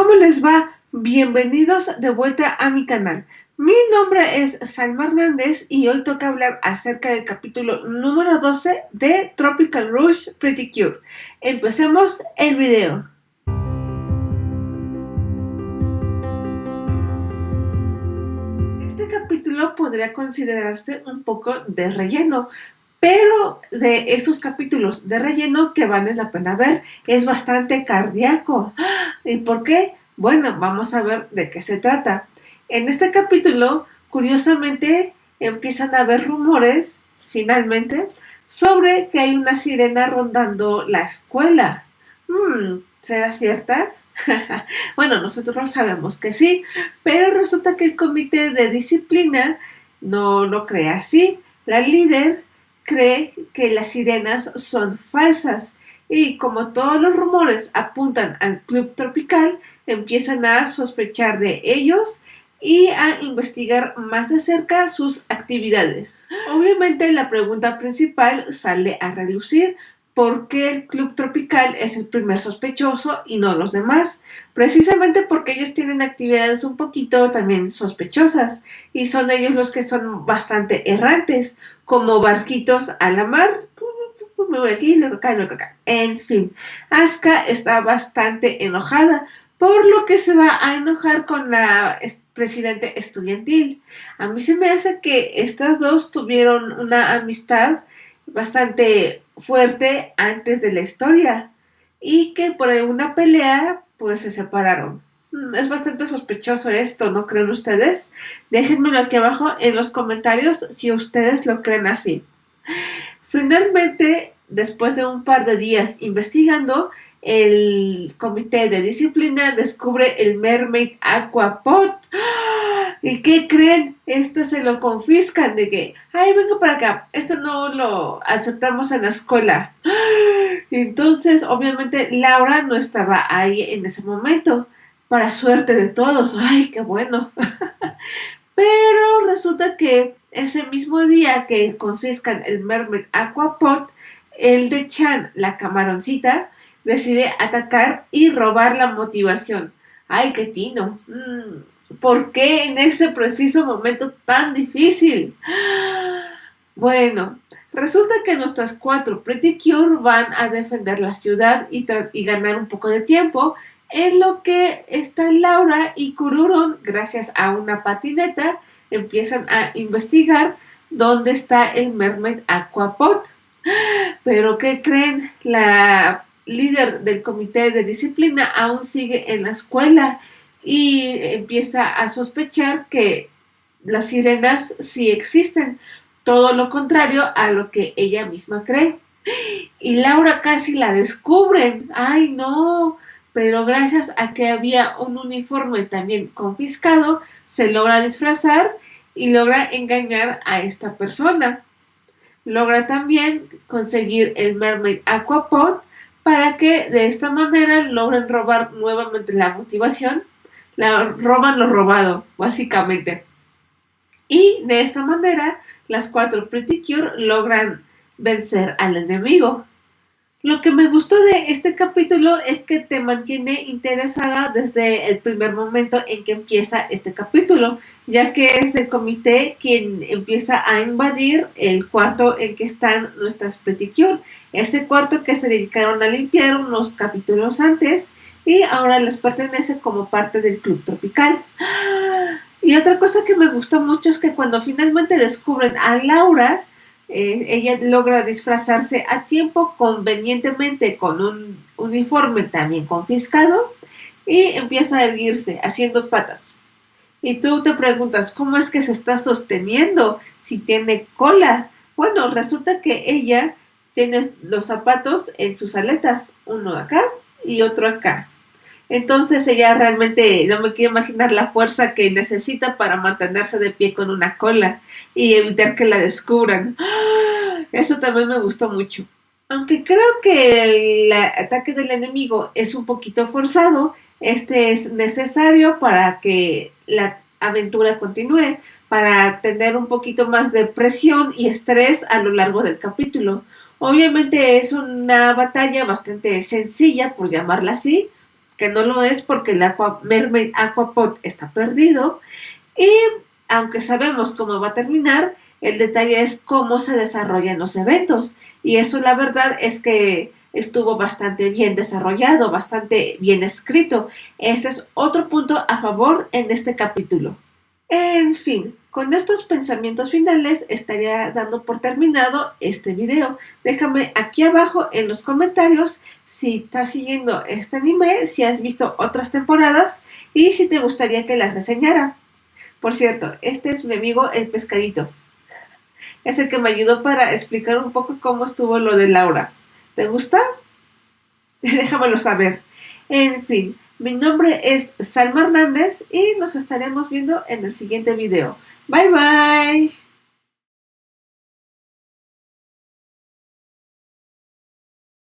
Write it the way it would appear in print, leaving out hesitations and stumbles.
¿Cómo les va? Bienvenidos de vuelta a mi canal. Mi nombre es Salma Hernández y hoy toca hablar acerca del capítulo número 12 de Tropical Rouge Pretty Cure. Empecemos el video. Este capítulo podría considerarse un poco de relleno, pero de esos capítulos de relleno que vale la pena ver, es bastante cardíaco. ¿Y por qué? Bueno, vamos a ver de qué se trata. En este capítulo, curiosamente, empiezan a haber rumores, finalmente, sobre que hay una sirena rondando la escuela. ¿Será cierta? Bueno, nosotros sabemos que sí, pero resulta que el comité de disciplina no lo cree así. La líder cree que las sirenas son falsas y como todos los rumores apuntan al Club Tropical, empiezan a sospechar de ellos y a investigar más de cerca sus actividades. Obviamente la pregunta principal sale a relucir: ¿por qué el Club Tropical es el primer sospechoso y no los demás? Precisamente porque ellos tienen actividades un poquito también sospechosas y son ellos los que son bastante errantes, como barquitos a la mar. Me voy aquí, luego acá, luego acá. En fin, Asuka está bastante enojada, por lo que se va a enojar con la presidente estudiantil. A mí se me hace que estas dos tuvieron una amistad bastante fuerte antes de la historia y que por una pelea pues se separaron. Es bastante sospechoso esto, ¿no creen ustedes? Déjenmelo aquí abajo en los comentarios si ustedes lo creen así. Finalmente, después de un par de días investigando, el comité de disciplina descubre el Mermaid Aquapod. ¿Y qué creen? Esto se lo confiscan de que, ay, venga para acá, esto no lo aceptamos en la escuela. Entonces, obviamente, Laura no estaba ahí en ese momento, para suerte de todos. Ay, qué bueno. Pero resulta que ese mismo día que confiscan el Mermaid Aquapod, el de Chan, la camaroncita, decide atacar y robar la motivación. ¡Ay, qué tino! ¿Por qué en ese preciso momento tan difícil? Bueno, resulta que nuestras 4 Pretty Cure van a defender la ciudad y ganar un poco de tiempo, en lo que están Laura y Kururon, gracias a una patineta, empiezan a investigar dónde está el Mermaid Aquapod. Pero ¿qué creen? La líder del comité de disciplina aún sigue en la escuela y empieza a sospechar que las sirenas sí existen, todo lo contrario a lo que ella misma cree. Y Laura casi la descubren. ¡Ay, no! Pero gracias a que había un uniforme también confiscado, se logra disfrazar y logra engañar a esta persona. Logra también conseguir el Mermaid Aquapod para que de esta manera logren robar nuevamente la motivación. Roban lo robado, básicamente. Y de esta manera, las 4 Pretty Cure logran vencer al enemigo. Lo que me gustó de este capítulo es que te mantiene interesada desde el primer momento en que empieza este capítulo, ya que es el comité quien empieza a invadir el cuarto en que están nuestras Pretty Cure, ese cuarto que se dedicaron a limpiar unos capítulos antes y ahora les pertenece como parte del Club Tropical. Y otra cosa que me gustó mucho es que cuando finalmente descubren a Laura, ella logra disfrazarse a tiempo, convenientemente con un uniforme también confiscado, y empieza a erguirse, haciendo patas. Y tú te preguntas, ¿cómo es que se está sosteniendo si tiene cola? Bueno, resulta que ella tiene los zapatos en sus aletas, uno acá y otro acá. Entonces ella realmente no me quiero imaginar la fuerza que necesita para mantenerse de pie con una cola y evitar que la descubran. Eso también me gustó mucho. Aunque creo que el ataque del enemigo es un poquito forzado, este es necesario para que la aventura continúe, para tener un poquito más de presión y estrés a lo largo del capítulo. Obviamente es una batalla bastante sencilla, por llamarla así, que no lo es porque el Mermaid Aquapod está perdido y aunque sabemos cómo va a terminar, el detalle es cómo se desarrollan los eventos y eso la verdad es que estuvo bastante bien desarrollado, bastante bien escrito. Ese es otro punto a favor en este capítulo. En fin, con estos pensamientos finales estaría dando por terminado este video. Déjame aquí abajo en los comentarios si estás siguiendo este anime, si has visto otras temporadas y si te gustaría que las reseñara. Por cierto, este es mi amigo el pescadito. Es el que me ayudó para explicar un poco cómo estuvo lo de Laura. ¿Te gusta? Déjamelo saber. En fin, mi nombre es Salma Hernández y nos estaremos viendo en el siguiente video. Bye bye.